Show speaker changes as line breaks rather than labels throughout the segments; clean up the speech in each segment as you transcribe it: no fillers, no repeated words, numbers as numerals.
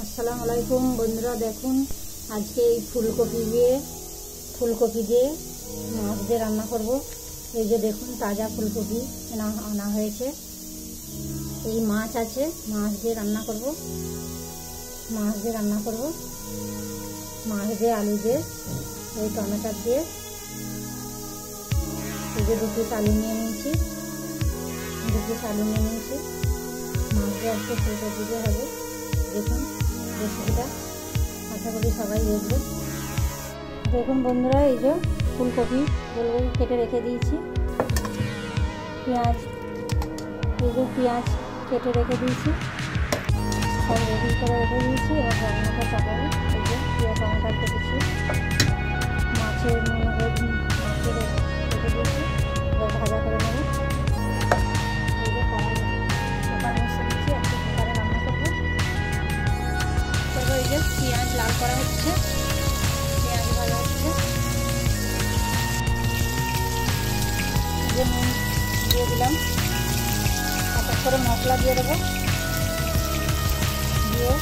আসসালামু আলাইকুম বন্ধুরা, দেখুন আজকে এই ফুলকপি দিয়ে মাছ দিয়ে রান্না করব। এই যে দেখুন তাজা ফুলকপি আনা হয়েছে, এই মাছ আছে, মাছ দিয়ে রান্না করব। মাছ দিয়ে আলু দিয়ে, এই টমেটো দিয়ে, এই যে 2 পিস আলু নিয়ে নিয়েছি, মাছ দিয়ে আজকে ফুলকপি দিয়ে হবে। দেখুন রেসিপিটা, আশা করি সবাই দেখবে। দেখুন বন্ধুরা, এই যে ফুলকপি গোল গোল কেটে রেখে দিয়েছি, পেঁয়াজ কেটে রেখে দিয়েছি, সব রেডি করে রেখে দিয়েছি। এবার রান্নাটা চাপাবো। এই যে টমেটো কেটেছি, মাছের রেখে দিয়েছি, এবার ভাজা করে নেব। এই যে কুকার বসিয়ে দিচ্ছি, একটু কুকারে রান্না করবো। তারপর এই যে পেঁয়াজ লাল করা হচ্ছে, পেঁয়াজ ভাজা হচ্ছে। যে নুন দিয়ে দিলাম, এক এক করে মশলা দিয়ে দেবো, দিয়ে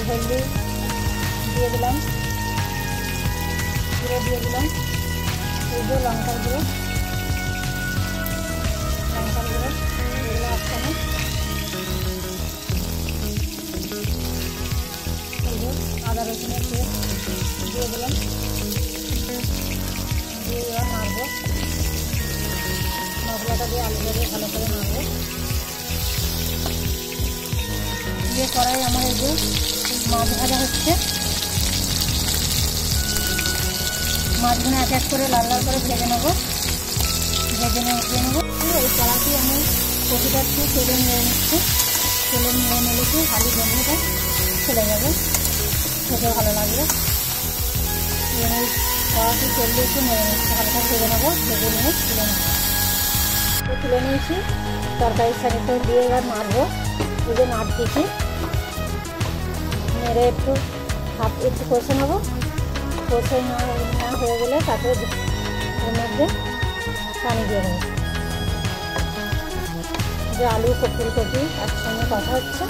হলদি দিয়ে দিলাম, পুরো দিয়ে দিলাম। এই যে লঙ্কার গুঁড়ো এগুলো একসাথে, এই যে আদা রসুনের পেস্ট দিয়ে দিলাম, দিয়ে এবার নাড়বো। মশলাটা দিয়ে আলু দিয়ে ভালো করে নাড়বো। দিয়ে কড়াই আমার এই যে মাছ ভাজা হচ্ছে, মাছগুলো এক এক করে লাল লাল করে ভেজে নেবো, উঠিয়ে নেবো। এই কড়াটি আমি কপিটা একটু তেলে নিয়ে নিচ্ছি, তেলে নিয়ে নিলে কি খালি গন্ধটা চলে যাবে, খেতে ভালো লাগবে। এই কড়াটি তেল দিয়ে একটু নেড়ে নিচ্ছি, হালকা ভেজে নেবো, ভেজে নিয়ে তুলে নিয়েছি। তরকারির সাথে তো দিয়ে এবার নাড়বো। এই যে নাড়তেছি, নেড়ে একটু কষে নেবো। কষে না হয়ে গেলে তারপরে এর মধ্যে পানি দিয়ে দেবো। যে আলু ফুলকপি একসঙ্গে কথা হচ্ছে,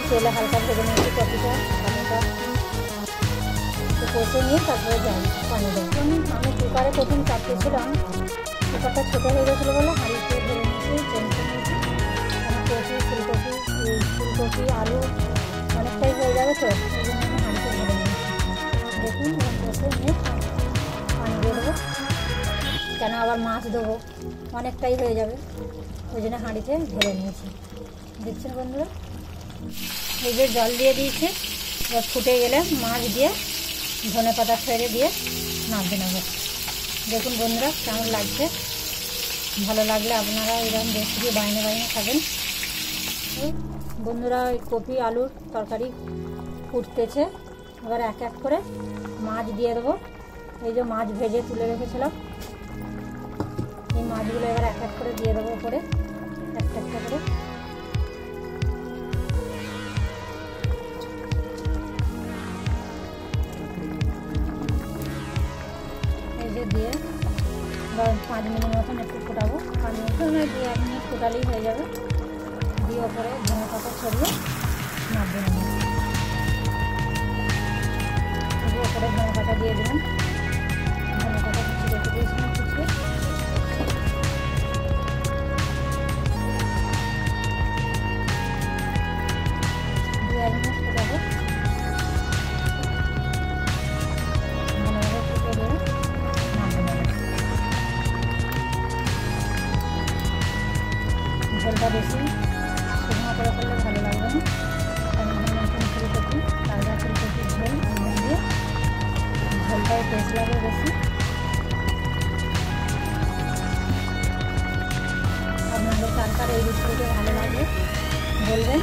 তেলে হালকা ভেজে নিয়েছি কপিটা, আলুটা একটু কষে নিয়ে তারপরে পানি দেবো। আমি কুকারে প্রথম চাপিয়েছিলাম, কুকারটা ছোটো হয়ে গেছিলো বলে হাঁড়িতে ধরে নিয়েছি, চেমচে নিয়েছি। ফুলকপি আলু অনেকটাই হয়ে যাবে, তো এই জন্য আমি হাঁড়িতে ধরে নিয়েছি। দেখুন কষে নিয়ে পানি দিয়ে দেবো, কেন আবার মাছ দেবো, অনেকটাই হয়ে যাবে, ওই জন্য হাঁড়িতে ধরে নিয়েছি। দেখছেন বন্ধুরা, এই যে জল দিয়ে দিয়েছে, এবার ফুটে গেলে মাছ দিয়ে ধনেপাতা ছেড়ে দিয়ে নামিয়ে নেব। দেখুন বন্ধুরা কেমন লাগছে, ভালো লাগলে আপনারা এরকম রেসিপি বাইনে খাবেন। বন্ধুরা ওই কপি আলুর তরকারি ফুটতেছে, এবার এক এক করে মাছ দিয়ে দেবো। এই যে মাছ ভেজে তুলে রেখেছিলাম, এই মাছগুলো এবার এক এক করে দিয়ে দেবো উপরে, একটা করে। এই যে দিয়ে 5 মিনিট মতন একটু ফোটাবো, 5 মিনিট 2 মিনিট ফোটালেই হয়ে যাবে। দিয়ে ওপরে ধনেপাতা ছড়িয়ে নামিয়ে নেব। ওপরে ধনেপাতা দিয়ে দিলাম, ধনেপাতা কুচি রেখে দিয়েছিলাম, কুচিয়ে ঝোলটা বেশি শুকনো করে করলে ভালো লাগবে না, কারণ নতুন ফুলকপি, তাজা ফুলকপির ঝোল দিয়ে ঝোলটাই টেস্ট লাগে বেশি। আপনাদের কার এই রেসিপিটা ভালো লাগে বলবেন।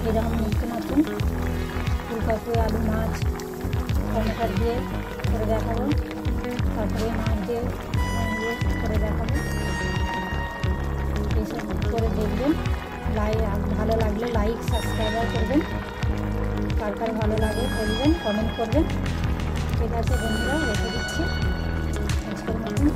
এরকম নতুন ফুলকপি আলু মাছ টমেটো দিয়ে করে দেখাবো, তারপরে মাছ দিয়ে করে দেখাবো। এসব করে দেখবেন, ভালো লাগলে লাইক সাবস্ক্রাইব করবেন, কার ভালো লাগে বলবেন, কমেন্ট করবেন। ঠিক আছে বন্ধুরা, রেখে দিচ্ছি আজকের মতন।